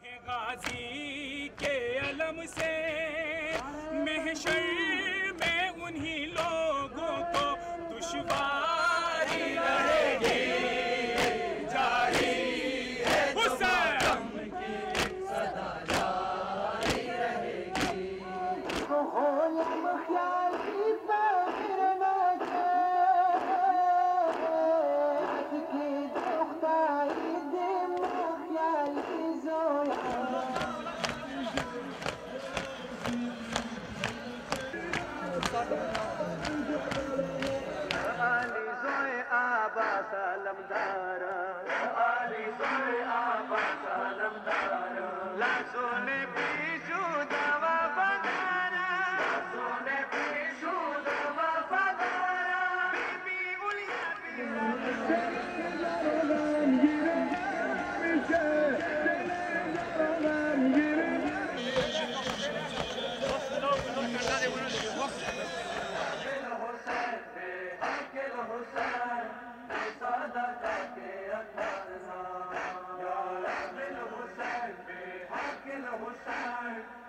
है गाजी के अलम से महशर में उन्हीं लोगों को दुश्वारी रहेगी। जारी है हुसैन की सदा जारी रहेगी। सलमदारा आली सोए आबा सलमदारा लासोने पीछू दवा पदारा लासोने पीछू दवा पदारा बीबी उलिया Husain